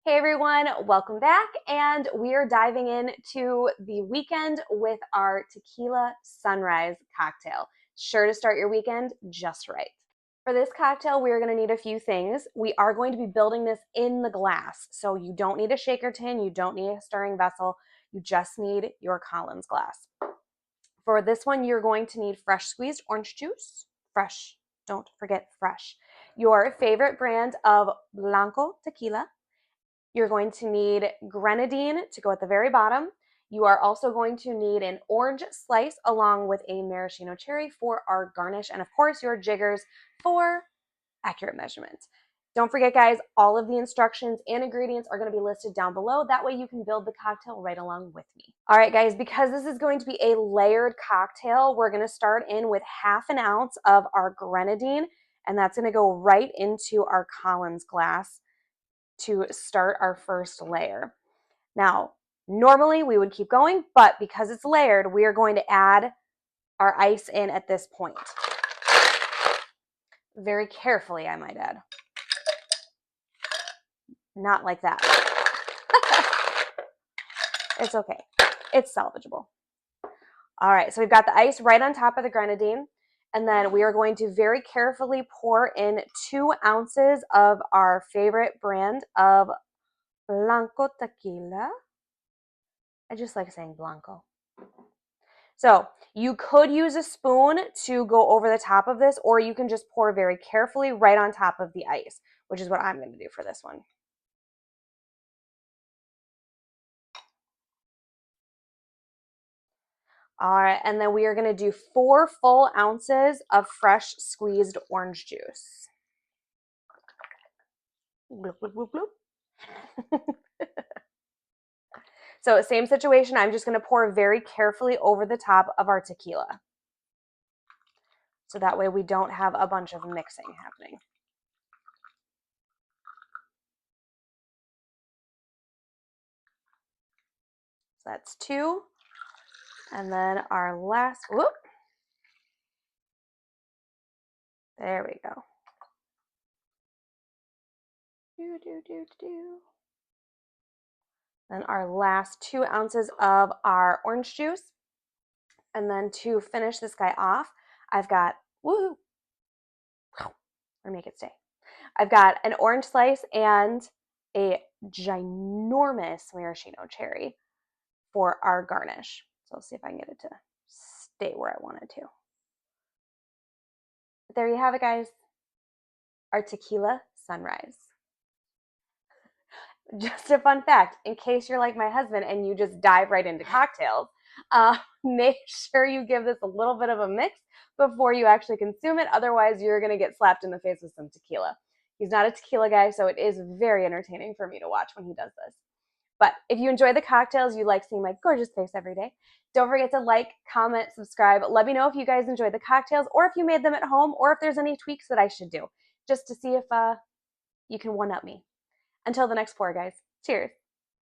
Hey everyone, welcome back, and we are diving into the weekend with our tequila sunrise cocktail. Sure to start your weekend just right. For this cocktail, we are going to need a few things. We are going to be building this in the glass, so you don't need a shaker tin, you don't need a stirring vessel, you just need your Collins glass. For this one, you're going to need fresh squeezed orange juice. Fresh, don't forget fresh. Your favorite brand of Blanco Tequila. You're going to need Grenadine to go at the very bottom. You are also going to need an orange slice along with a maraschino cherry for our garnish, and of course your jiggers for accurate measurements. Don't forget, guys, all of the instructions and ingredients are going to be listed down below. That way you can build the cocktail right along with me. All right, guys, because this is going to be a layered cocktail, we're going to start in with 1/2 ounce of our Grenadine, and that's going to go right into our Collins glass to start our first layer. Now, normally we would keep going, but because it's layered, we are going to add our ice in at this point. Very carefully, I might add. Not like that. It's okay. It's salvageable. All right, so we've got the ice right on top of the Grenadine, and then we are going to very carefully pour in 2 ounces of our favorite brand of Blanco Tequila. I just like saying Blanco. So you could use a spoon to go over the top of this, or you can just pour very carefully right on top of the ice, which is what I'm going to do for this one. All right, and then we are going to do 4 full ounces of fresh squeezed orange juice. Bloop, bloop, bloop, bloop. So same situation, I'm just going to pour very carefully over the top of our tequila. So that way we don't have a bunch of mixing happening. So that's 2. And then our last, whoop. There we go. Then our last 2 ounces of our orange juice. And then to finish this guy off, I've got, woohoo, or make it stay. I've got an orange slice and a ginormous maraschino cherry for our garnish. So let's see if I can get it to stay where I want it to. But there you have it, guys. Our tequila sunrise. Just a fun fact, in case you're like my husband and you just dive right into cocktails, make sure you give this a little bit of a mix before you actually consume it. Otherwise, you're going to get slapped in the face with some tequila. He's not a tequila guy, so it is very entertaining for me to watch when he does this. But if you enjoy the cocktails, you like seeing my gorgeous face every day, don't forget to like, comment, subscribe. Let me know if you guys enjoy the cocktails or if you made them at home or if there's any tweaks that I should do just to see if you can one-up me. Until the next pour, guys. Cheers.